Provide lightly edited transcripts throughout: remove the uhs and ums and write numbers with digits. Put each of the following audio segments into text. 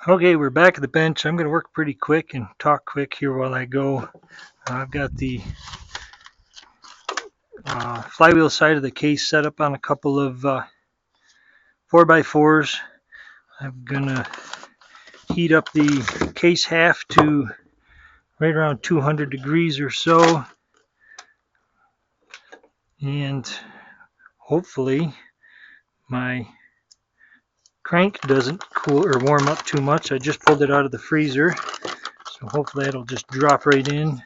Okay, we're back at the bench. I'm going to work pretty quick and talk quick here while I go. I've got the flywheel side of the case set up on a couple of 4x4s. I'm going to heat up the case half to right around 200 degrees or so. And hopefully my crank doesn't cool or warm up too much. I just pulled it out of the freezer, so hopefully it'll just drop right in.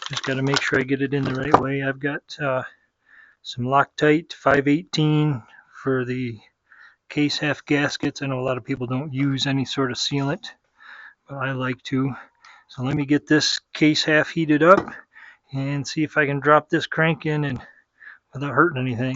Just got to make sure I get it in the right way. I've got some Loctite 518 for the case half gaskets. I know a lot of people don't use any sort of sealant, but I like to. So let me get this case half heated up and see if I can drop this crank in and without hurting anything.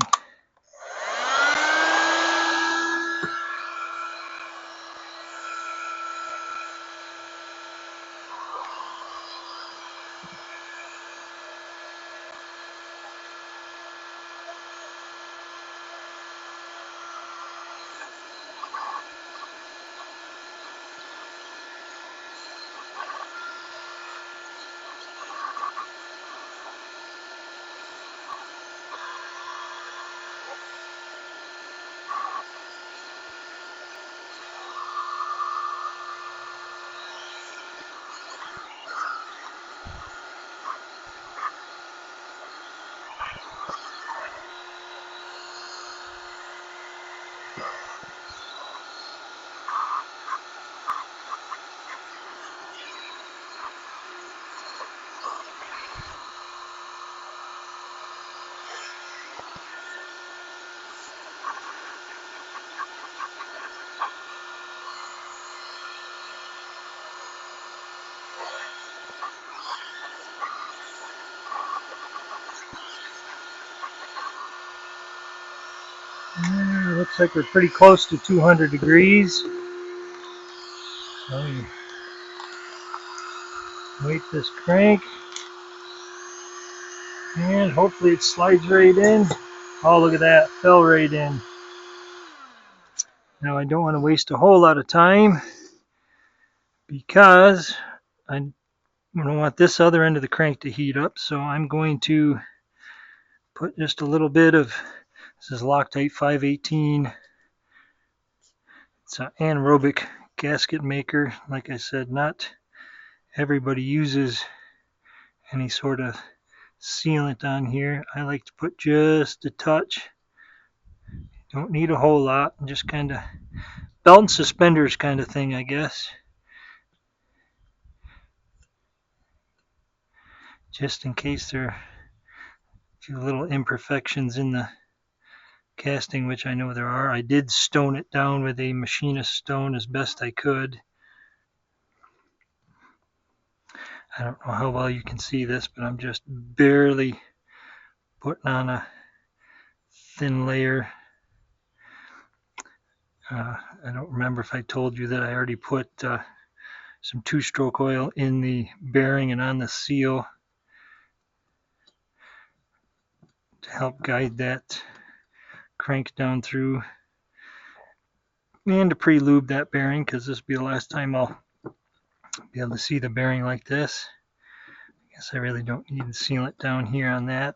Looks like we're pretty close to 200 degrees. So you weight this crank and hopefully it slides right in. Oh, look at that, fell right in. Now I don't want to waste a whole lot of time because I don't want this other end of the crank to heat up, so I'm going to put just a little bit of, this is Loctite 518. It's an anaerobic gasket maker. Like I said, not everybody uses any sort of sealant on here. I like to put just a touch. Don't need a whole lot. Just kind of belt and suspenders kind of thing, I guess. Just in case there are a few little imperfections in the casting, which I know there are. I did stone it down with a machinist stone as best I could. I don't know how well you can see this, but I'm just barely putting on a thin layer. I don't remember if I told you that I already put some two-stroke oil in the bearing and on the seal to help guide that crank down through, and to pre-lube that bearing, because this will be the last time I'll be able to see the bearing like this. I guess I really don't need to seal it down here on that.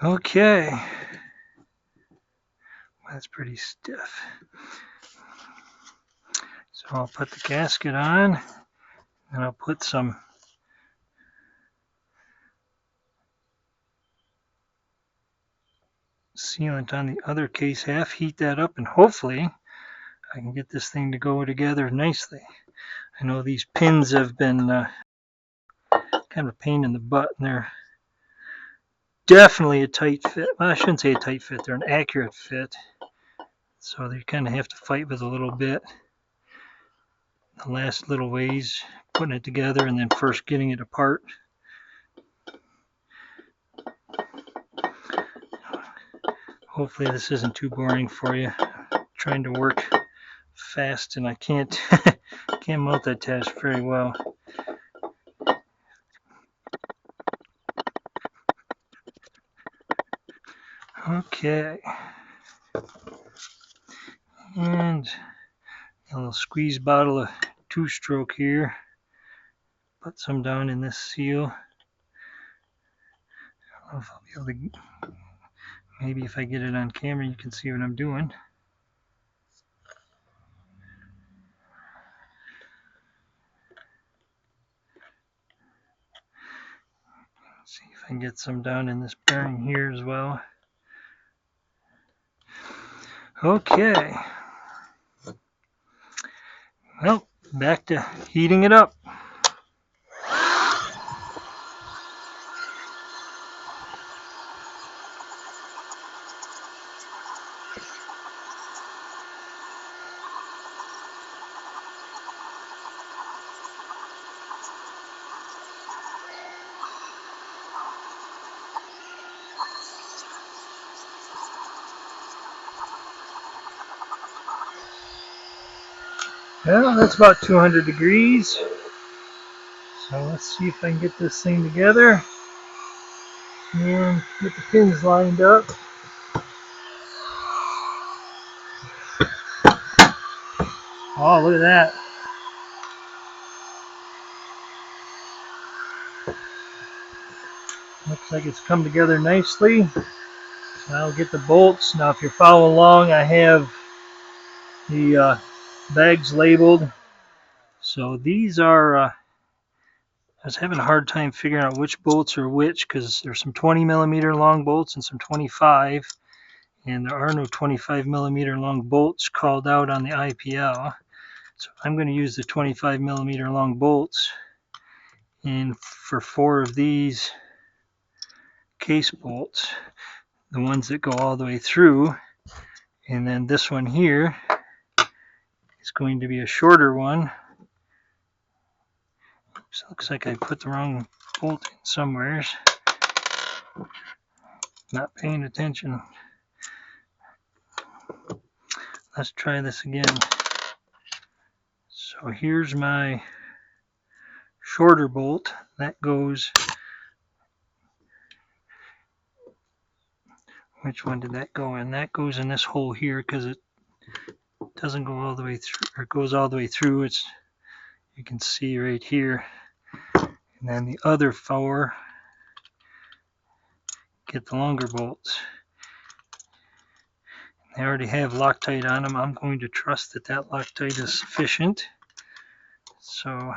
Okay, that's pretty stiff. So I'll put the gasket on, and I'll put some sealant on the other case half, heat that up, and hopefully I can get this thing to go together nicely. I know these pins have been kind of a pain in the butt, and they're definitely a tight fit. Well, I shouldn't say a tight fit, they're an accurate fit. So they kind of have to fight with a little bit. The last little ways, putting it together and then first getting it apart. Hopefully this isn't too boring for you. I'm trying to work fast and I can't multitask very well. Okay. And a little squeeze bottle of 2-stroke here. Put some down in this seal. I don't know if I'll be able to, maybe if I get it on camera you can see what I'm doing. See if I can get some down in this bearing here as well. Okay. Well, back to heating it up. Well, that's about 200 degrees. So let's see if I can get this thing together and get the pins lined up. Oh, look at that. Looks like it's come together nicely. So I'll get the bolts. Now if you're following along, I have the bags labeled. So these are, I was having a hard time figuring out which bolts are which because there's some 20 millimeter long bolts and some 25. And there are no 25 millimeter long bolts called out on the IPL. So I'm going to use the 25 millimeter long bolts. And for 4 of these case bolts, the ones that go all the way through, and then this one here is going to be a shorter one. So it looks like I put the wrong bolt in somewhere. Not paying attention. Let's try this again. So here's my shorter bolt. That goes, which one did that go in? That goes in this hole here because it doesn't go all the way through, or it goes all the way through. It's, you can see right here. And then the other 4 get the longer bolts. They already have Loctite on them. I'm going to trust that that Loctite is sufficient. So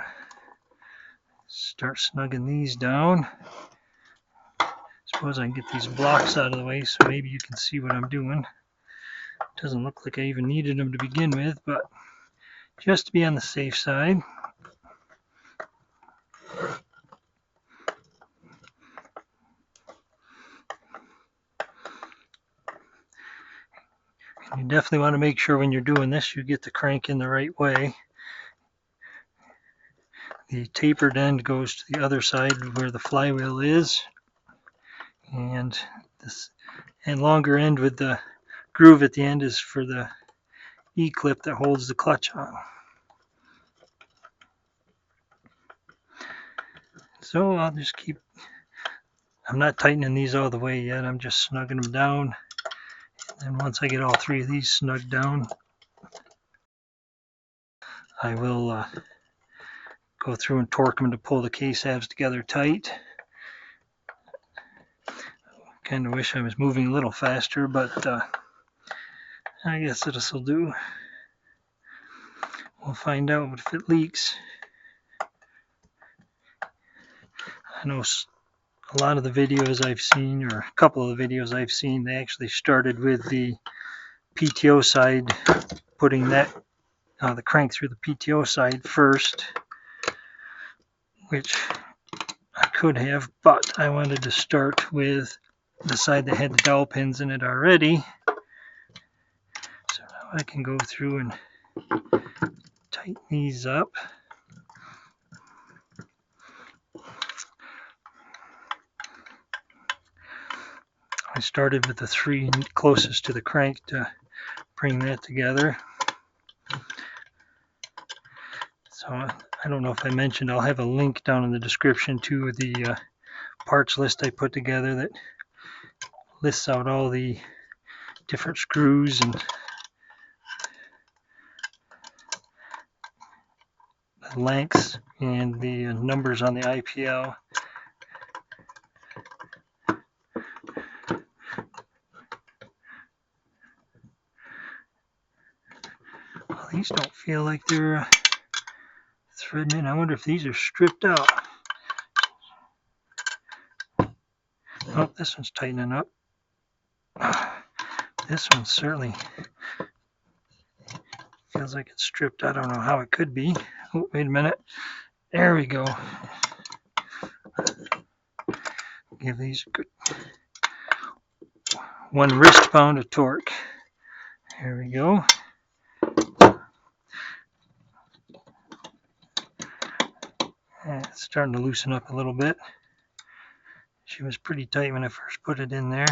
start snugging these down. Suppose I can get these blocks out of the way so maybe you can see what I'm doing. Doesn't look like I even needed them to begin with, but just to be on the safe side. And you definitely want to make sure when you're doing this you get the crank in the right way. The tapered end goes to the other side where the flywheel is, and this and longer end with the groove at the end is for the E-clip that holds the clutch on. So I'll just keep, I'm not tightening these all the way yet, I'm just snugging them down. And once I get all 3 of these snugged down, I will go through and torque them to pull the case halves together tight. Kind of wish I was moving a little faster, but I guess this will do. We'll find out if it leaks. I know a lot of the videos I've seen, or a couple of the videos I've seen, they actually started with the PTO side, putting that the crank through the PTO side first, which I could have, but I wanted to start with the side that had the dowel pins in it already. So now I can go through and tighten these up. I started with the 3 closest to the crank to bring that together. So I don't know if I mentioned, I'll have a link down in the description to the parts list I put together that lists out all the different screws and the lengths and the numbers on the IPL. Well, these don't feel like they're threaded in. I wonder if these are stripped out. Oh, this one's tightening up. This one certainly feels like it's stripped. I don't know how it could be. Oh, wait a minute. There we go. Give these a good one wrist pound of torque. There we go. And it's starting to loosen up a little bit. She was pretty tight when I first put it in there.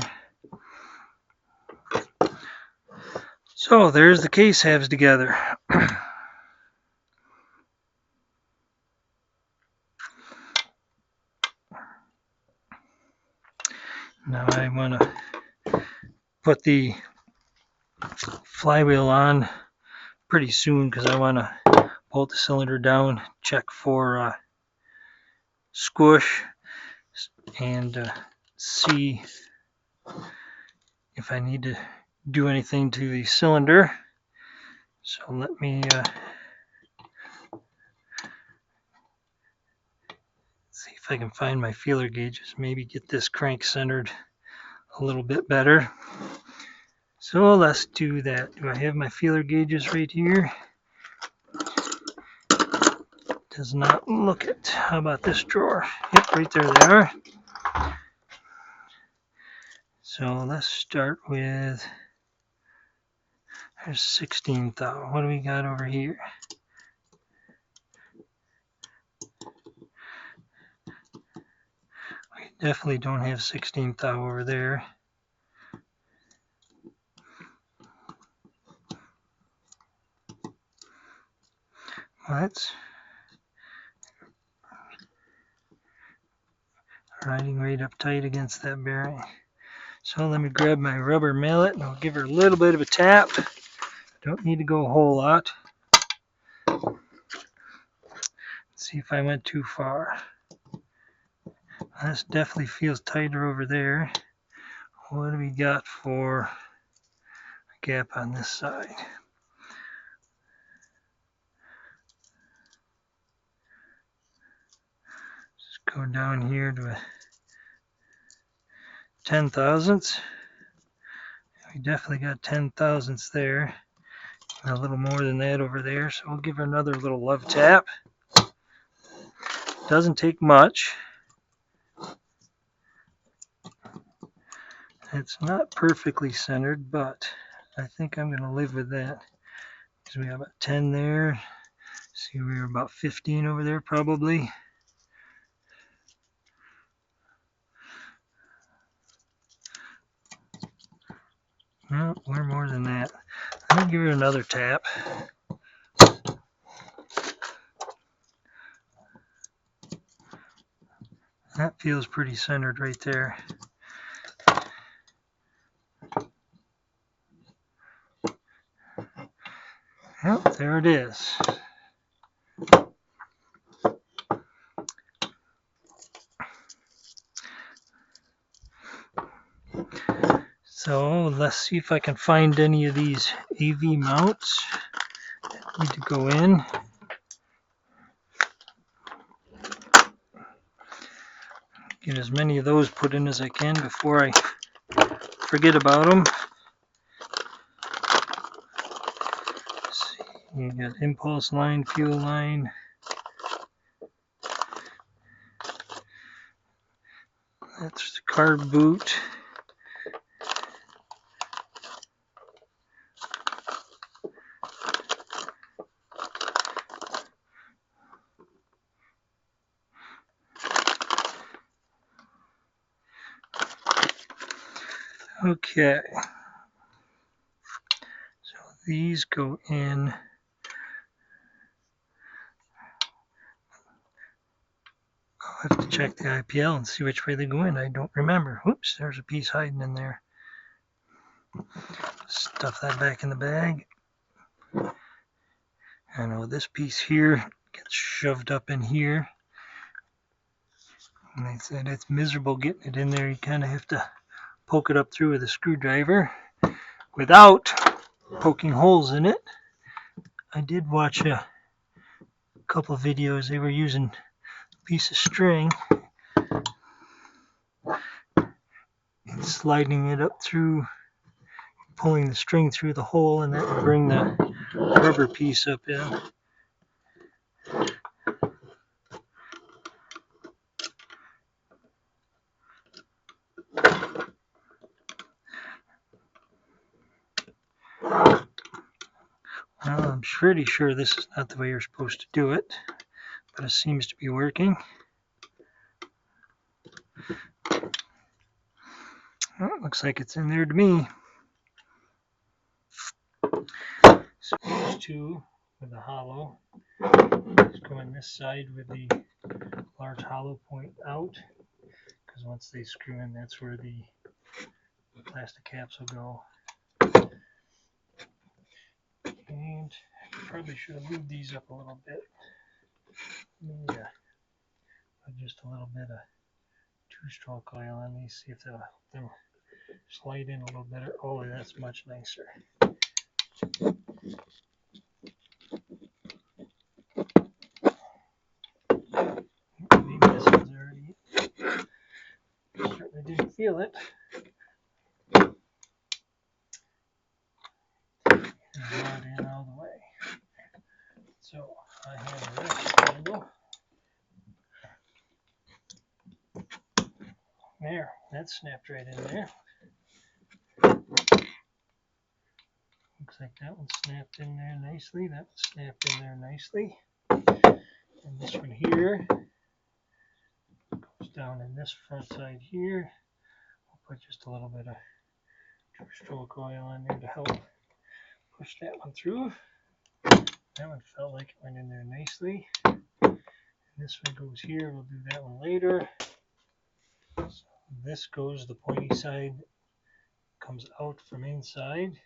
So there's the case halves together. Now I want to put the flywheel on pretty soon because I want to bolt the cylinder down, check for squish, and see if I need to do anything to the cylinder. So let me see if I can find my feeler gauges, maybe get this crank centered a little bit better. So let's do that. Do I have my feeler gauges right here? Does not look it. How about this drawer? Yep, right there they are. So let's start with, there's 16 thou. What do we got over here? We definitely don't have 16 thou over there. Well, that's riding right up tight against that bearing. So let me grab my rubber mallet and I'll give her a little bit of a tap. Don't need to go a whole lot. See if I went too far. This definitely feels tighter over there. What do we got for a gap on this side? Just go down here to a 10 thousandths. We definitely got 10 thousandths there. And a little more than that over there. So we'll give her another little love tap. Doesn't take much. It's not perfectly centered, but I think I'm going to live with that. Because we have about 10 there. See, we were about 15 over there probably. No, we're more than that. I'm going to give her another tap. That feels pretty centered right there. Yep, there it is. So let's see if I can find any of these AV mounts that need to go in. Get as many of those put in as I can before I forget about them. Let's see, you got impulse line, fuel line. That's the carb boot. Okay, so these go in. I'll have to check the IPL and see which way they go in. I don't remember. Oops, there's a piece hiding in there. Stuff that back in the bag. I know this piece here gets shoved up in here. And I said it's miserable getting it in there. You kind of have to poke it up through with a screwdriver without poking holes in it. I did watch a couple of videos. They were using a piece of string and sliding it up through, pulling the string through the hole, and that would bring the rubber piece up in. Well, I'm pretty sure this is not the way you're supposed to do it, but it seems to be working. Well, it looks like it's in there to me. So these two with the hollow, just go on this side with the large hollow point out, because once they screw in, that's where the plastic caps will go. And I probably should have moved these up a little bit. Yeah, put just a little bit of two-stroke oil on these, see if they'll help them slide in a little better. Oh, that's much nicer. Maybe this one's already, certainly didn't feel it. And draw it in all the way. So I have a rectangle. There, that snapped right in there. Looks like that one snapped in there nicely. That one snapped in there nicely. And this one here goes down in this front side here. I'll put just a little bit of two-stroke oil on there to help push that one through. That one felt like it went in there nicely. And this one goes here. We'll do that one later. So this goes, the pointy side comes out from inside.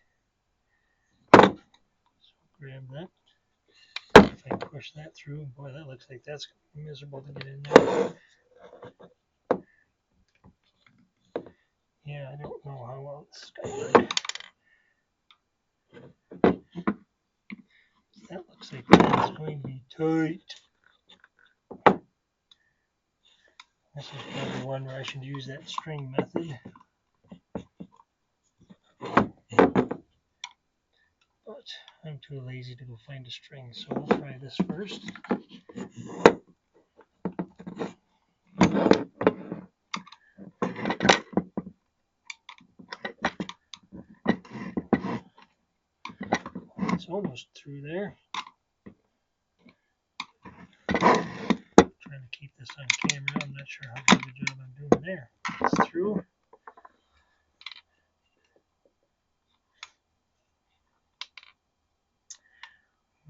So grab that. If I push that through, boy, that looks like that's going to be miserable to get in there. Yeah, I don't know how well this is going to work. That looks like that's going to be tight. This is probably one where I should use that string method. But I'm too lazy to go find a string, so we'll try this first. It's almost through there. Trying to keep this on camera. I'm not sure how good a job I'm doing there. It's through.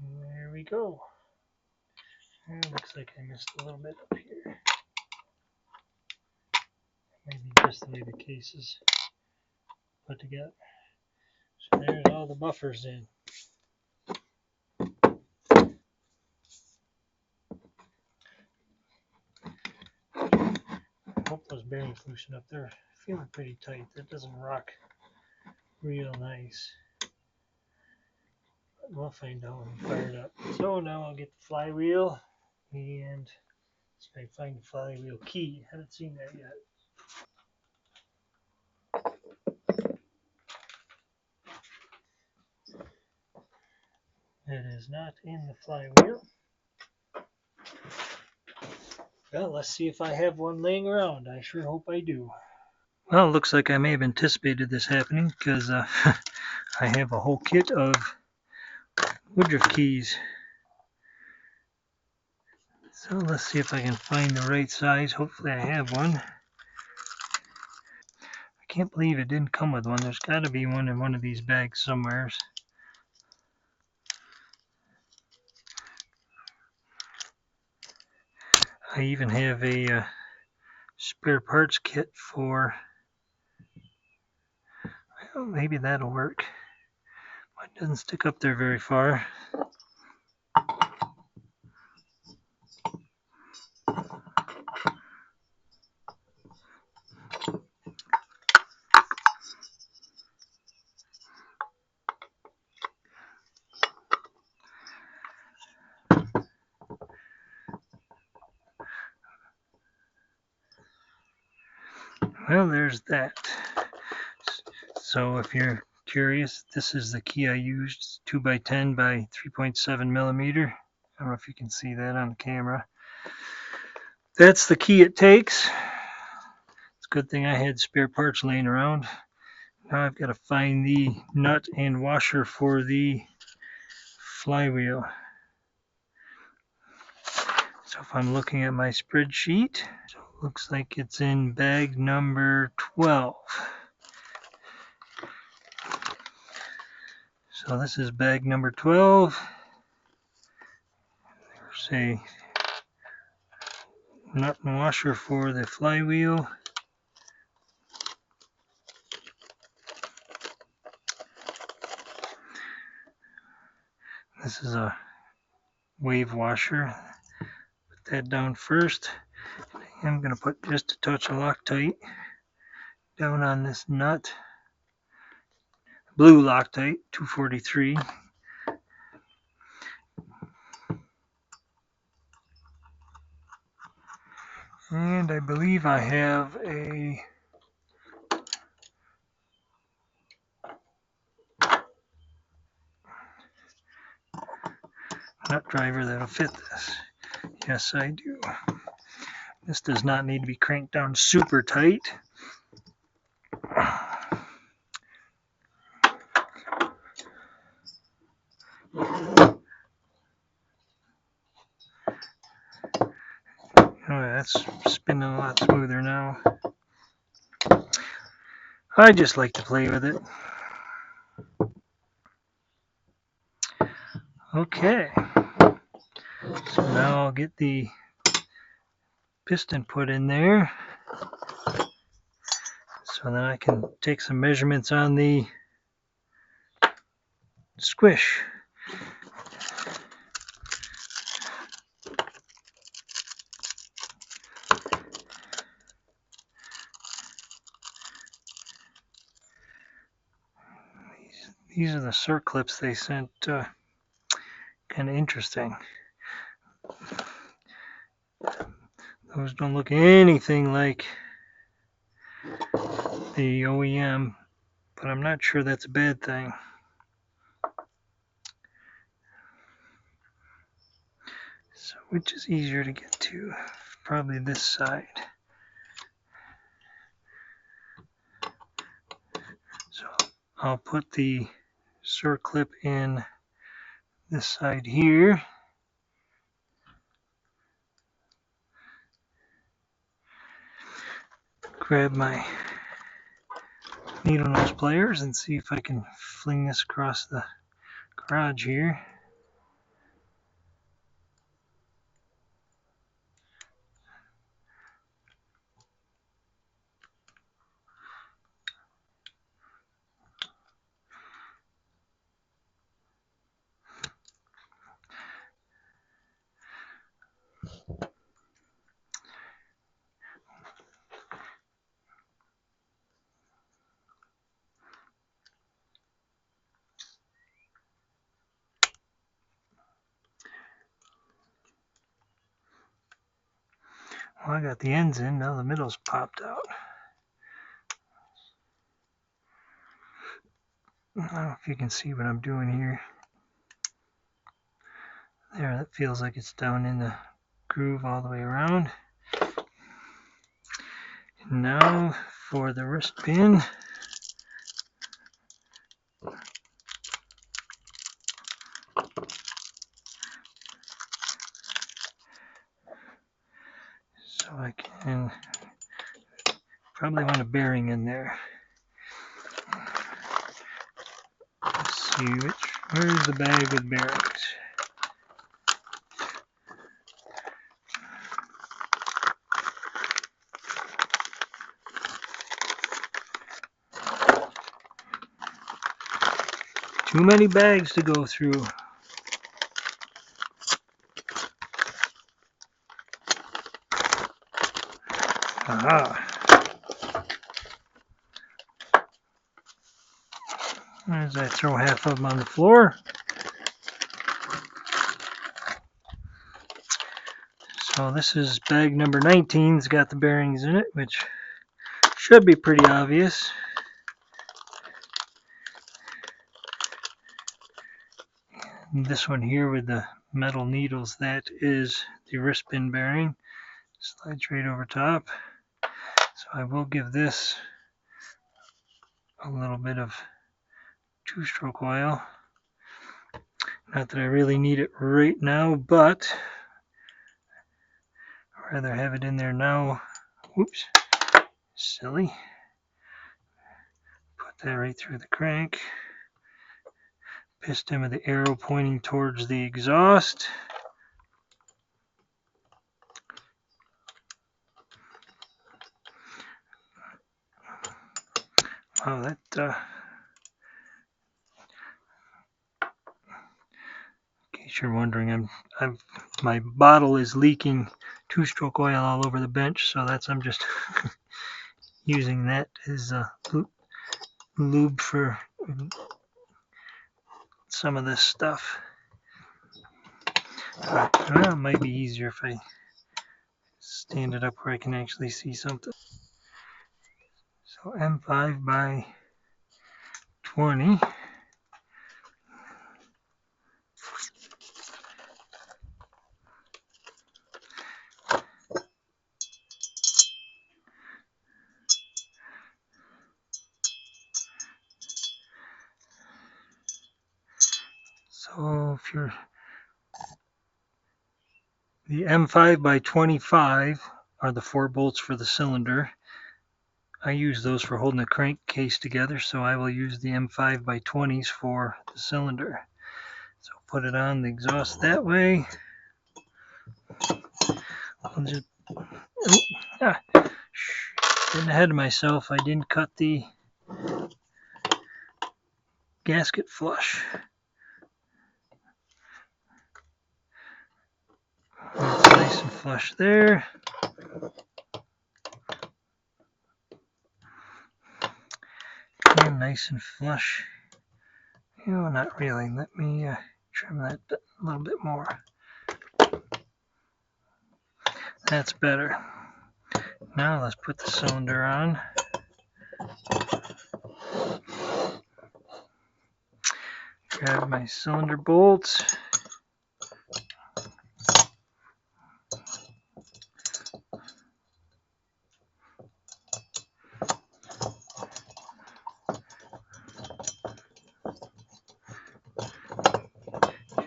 There we go. It looks like I missed a little bit up here. Maybe just the way the case is put together. So there's all the buffers in. I hope those bearings loosen up. They're feeling pretty tight. That doesn't rock real nice. But we'll find out when we fire it up. So now I'll get the flywheel and see if I can find the flywheel key. Haven't seen that yet. It is not in the flywheel. Well, let's see if I have one laying around. I sure hope I do. Well, it looks like I may have anticipated this happening because I have a whole kit of woodruff keys. So let's see if I can find the right size. Hopefully I have one. I can't believe it didn't come with one. There's got to be one in one of these bags somewhere. I even have a spare parts kit for, maybe that'll work. It doesn't stick up there very far. Well, there's that. So if you're curious, this is the key I used, 2x10 by 3.7 millimeter. I don't know if you can see that on the camera. That's the key it takes. It's a good thing I had spare parts laying around. Now I've got to find the nut and washer for the flywheel. So if I'm looking at my spreadsheet, so it looks like it's in bag number 12. So this is bag number 12. There's a nut and washer for the flywheel. This is a wave washer. Put that down first. I'm going to put just a touch of Loctite down on this nut. Blue Loctite, 243. And I believe I have a nut driver that'll fit this. Yes, I do. This does not need to be cranked down super tight. Oh, that's spinning a lot smoother now. I just like to play with it. Okay. So now I'll get the piston put in there. So then I can take some measurements on the squish. These are the circlips they sent. Kind of interesting. Those don't look anything like the OEM, but I'm not sure that's a bad thing. So which is easier to get to? Probably this side. So I'll put the circlip in this side here. Grab my needle nose pliers and see if I can fling this across the garage here. Well, I got the ends in, now the middle's popped out. I don't know if you can see what I'm doing here. There, that feels like it's down in the groove all the way around. And now for the wrist pin. So I can probably want a bearing in there. Let's see where's the bag with bearings. Too many bags to go through. Aha. As I throw half of them on the floor. So this is bag number 19. It's got the bearings in it, which should be pretty obvious. And this one here with the metal needles, that is the wrist pin bearing. Slides right over top. So I will give this a little bit of two-stroke oil. Not that I really need it right now, but I'd rather have it in there now. Whoops, silly. Put that right through the crank. Piston with the arrow pointing towards the exhaust. Wow, that in case you're wondering, my bottle is leaking two-stroke oil all over the bench, so I'm just using that as a lube for some of this stuff. Well, it might be easier if I stand it up where I can actually see something. So M5 by 20. So if you're the M5 by 25 are the 4 bolts for the cylinder. I use those for holding the crankcase together, so I will use the M5 by 20s for the cylinder. So put it on the exhaust that way. I'll just getting ahead of myself. I didn't cut the gasket flush. It's nice and flush there. And nice and flush. Oh, not really. Let me trim that a little bit more. That's better. Now let's put the cylinder on. Grab my cylinder bolts.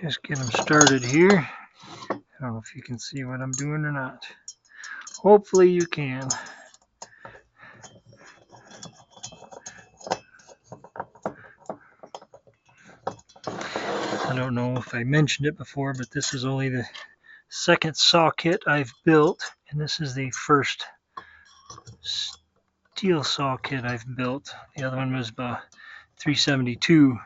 Just get them started here. I don't know if you can see what I'm doing or not. Hopefully you can. I don't know if I mentioned it before, but this is only the second saw kit I've built, and this is the first steel saw kit I've built. The other one was 372.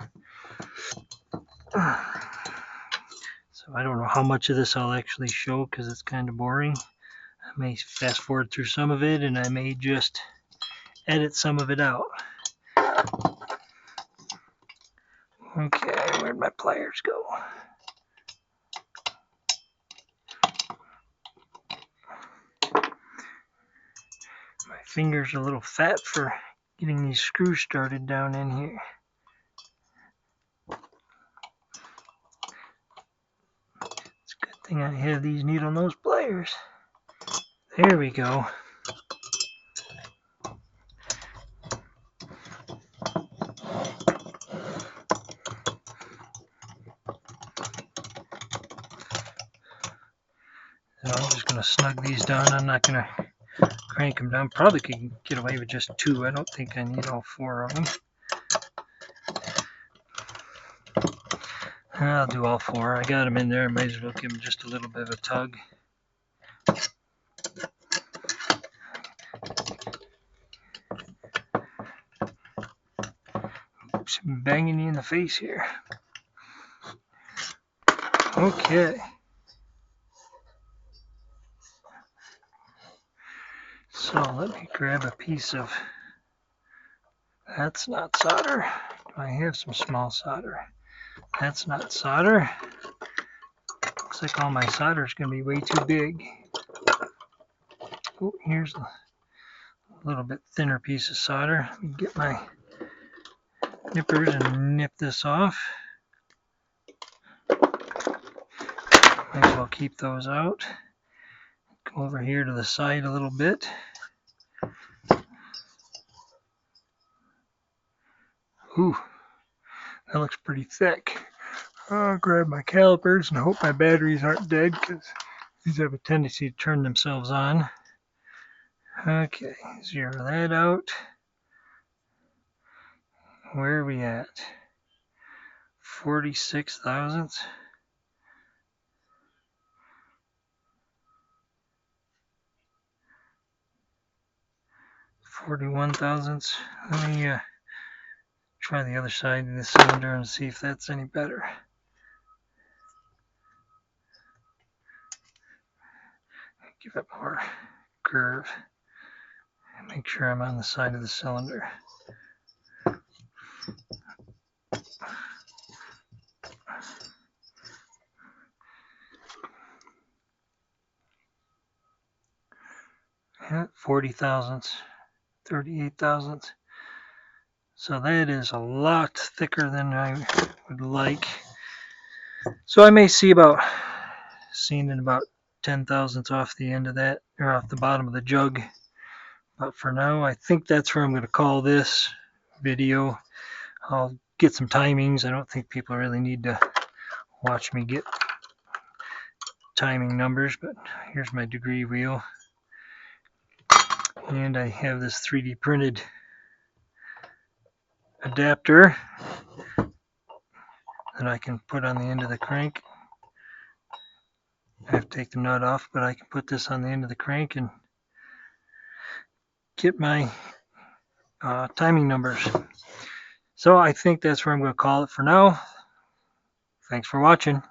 So I don't know how much of this I'll actually show because it's kind of boring. I may fast forward through some of it, and I may just edit some of it out. Okay, where'd my pliers go? My fingers are a little fat for getting these screws started down in here. It's a good thing I have these needle nose pliers. There we go. So I'm just going to snug these down. I'm not going to crank them down. Probably could get away with just 2. I don't think I need all 4 of them. I'll do all 4. I got them in there. I might as well give them just a little bit of a tug. Oops. banging you in the face here. Okay. So let me grab a piece of, that's not solder. I have some small solder. That's not solder. Looks like all my solder is going to be way too big. Oh, here's a little bit thinner piece of solder. Let me get my nippers and nip this off. Might as well keep those out. Come over here to the side a little bit. Ooh, that looks pretty thick. I'll grab my calipers and hope my batteries aren't dead, because these have a tendency to turn themselves on. Okay, zero that out. Where are we at? 46 thousandths. 41 thousandths. Let me try the other side of the cylinder and see if that's any better. Give it more curve. Make sure I'm on the side of the cylinder. Yeah, 40 thousandths, 38 thousandths. So that is a lot thicker than I would like. So I may see about seeing it about 10 thousandths off the end of that, or off the bottom of the jug. But for now, I think that's where I'm going to call this video. I'll get some timings. I don't think people really need to watch me get timing numbers, but here's my degree wheel. And I have this 3D printed adapter that I can put on the end of the crank. I have to take the nut off, but I can put this on the end of the crank and get my timing numbers. So I think that's where I'm going to call it for now. Thanks for watching.